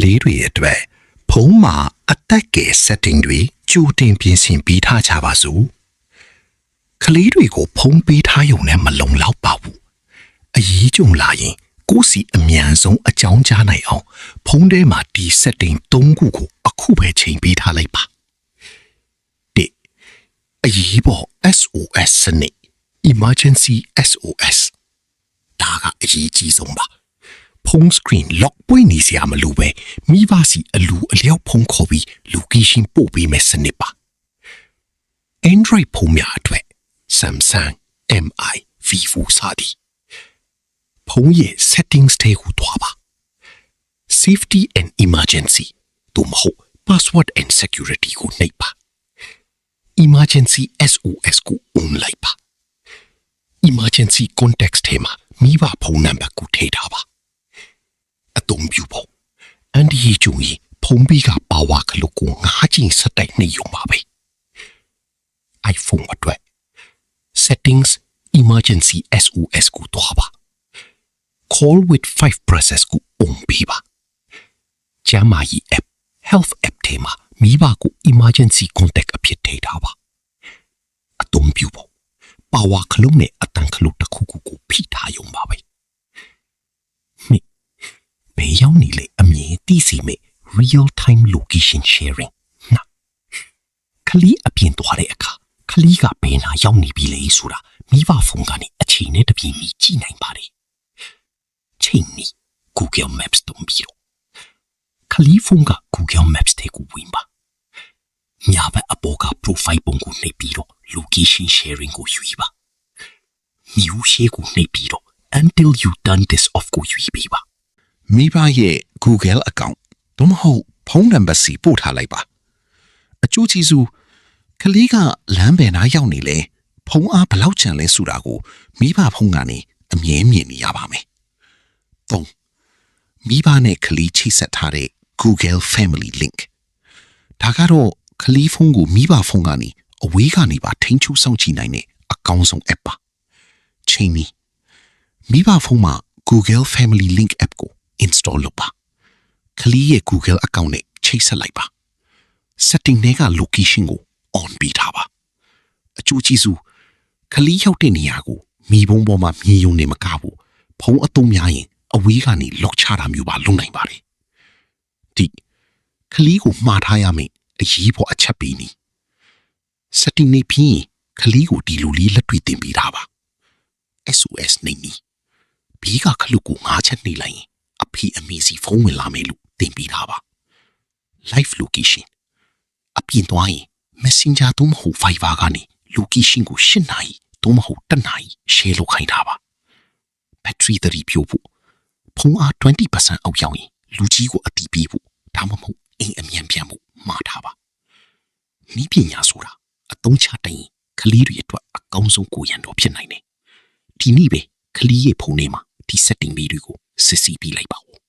လေးတွေအတွက်ဖုံးမှာအသက်ကယ် setting တွေကြိုတင်ပြင်ဆင်ပေးထားကြပါစို့ကလေးတွေကိုဖုံးပေးထားရုံနဲ့မလုံလောက်ပါဘူးအရေးကြုံလာရင်ကိုယ်စီအမြန်ဆုံးအကြောင်းကြားနိုင်အောင်ဖုံးထဲမှာဒီ setting 3ခုကိုအခုပဲချိန်ပေးထားလိုက်ပါအရေးပေါ် SOS စနစ် Emergency SOS ဒါကအရေးကြီးဆုံးပါဖုံး screen lock ပွင့်နေစရာမလိုပဲမိဘစီအလူအလျောက်ဖုံးခေါ်ပြီး location ပို့ပေးမယ်စနစ်ပါ Android ဖုံးများအတွက် Samsung MI Vivo စသည်ဖုံးရဲ့ settings တွေကိုတွားပါ Safety and Emergency သို့မဟုတ် Password and Security ကိုနှိပ်ပါEmergency SOS ကို on လိုက်ပါ Emergency context ထဲမှာမိဘဖုန်းနံပါတ်ကိုထည့်ထားပါအသုံးပြုဖို့အန်ဒီရီကျုံကြီးဖုန်းပြီးကပါဝါကလုတ်ကို9ချိန်စတိုက်နှိပ်ရုံပါပဲ iPhone အတွက် Settings Emergency SOS ကိုတွားပါ Call with 5 process ကို on ပေးပါကျမ်းမာရေး app Health app ထဲမှာမိဘကို emergency contact အဖြစ်ထည့်ထားပါအသုံးပြုဖို့ပါဝါခလုံးနဲ့အတန်ခလုံးတစ်ခုခုကိုဖိထားရုံပါပဲမိဘယ်ရောက်နေလဲအမြင်သိစီမဲ့ real time location sharing နာခလီအပြင်သွားတဲ့အခါခလီကဘယ်နာရောက်နေပြီလဲဆိုတာမိဘဖုန်းကနေအချိန်နဲ့တပြေးညီကြည့်နိုင်ပါတယ်ချိန်နီ Google Maps တုံးပြီးတော့ခလီဖုန်းက Google Maps တဲ့ကိုဝင်ပါညာဘက်အပေါ်က profile ပုံကိုနှိပ်ပြီးတော့ location sharing ကိုယူပါမြူရှေးကိုနှိပ်ပြီးတော့ until you done this off ကိုယူပေးပါမိဘရဲ့ Google account သို့မဟုတ်ဖုန်းနံပါတ်စီပို့ထားလိုက်ပါအကျိုးကျေးဇူးကလေးကလမ်းပဲနားရောက်နေလဲဖုန်းအားဘလောက်ချန်လဲဆိုတာကိုမိဘဖုန်းကနေအမြဲမြင်နေရပါမယ်၃မိဘနဲ့ကလေးချိတ်ဆက်ထားတဲ့ Google Family Link ဒါကတော့ကလေးဖုန်းကိုမိဘဖုန်းကနေအဝေးကနေပါထိန်းချုပ်စောင့်ကြည့်နိုင်တဲ့အကောင်းဆုံး app ပါချိန်နီမိဘဖုန်းမှာ Google Family Link app ကို install လုပ်ပါကလေးရဲ့ Google account နဲ့ချိတ်ဆက်လိုက်ပါ setting တွေက location ကို on ပေးထားပါအကျိုးကျေးဇူးကလေးရောက်တဲ့နေရာကိုမိဘုံပေါ်မှာမြင်ယုံနေမကဘူးဖုန်းအသုံးများရင်အဝေးကနေ lock ချတာမျိုးပါလုပ်နိုင်ပါတယ်ဒီကလေးကိုမှားထားရမယ်အရေးပေါ်အချက်ပေးနီ setting နေပြီးကလေးကိုဒီလိုလေးလက်တွေ့တင်ပေးတာပါ SOS နေနီဘေးကခလုတ်ကို9ချက်နှိပ်လိုက်ရင်အဖေအမေစီဖုန်းဝင်လာမယ်လို့တင်ပေးတာပါ live location အပြင်သွားရင် Messenger သို့မဟုတ် Viber ကနေ location ကို8နာရီသို့မဟုတ်1နာရီ share လုပ်ခိုင်းတာပါ battery သတိပြုဖို့ဖုန်းအား 20% အောက်ရောက်ရင်လူကြီးကိုအတိပေးဖို့ဒါမှမဟုတ်အိမ်အမြန်ပြန်ဖို့မှားထားပါနီးပညာဆိုတာအသုံးချတဲ့ရင်ကလေးတွေအတွက်အကောင်းဆုံးကိုရန်တော်ဖြစ်နိုင်တယ်ဒီနေ့ပဲကလေးရဲ့ဖုန်းထဲမှာဒီ setting လေးတွေကိုစစ်ဆေးပြီးလိုက်ပါဦး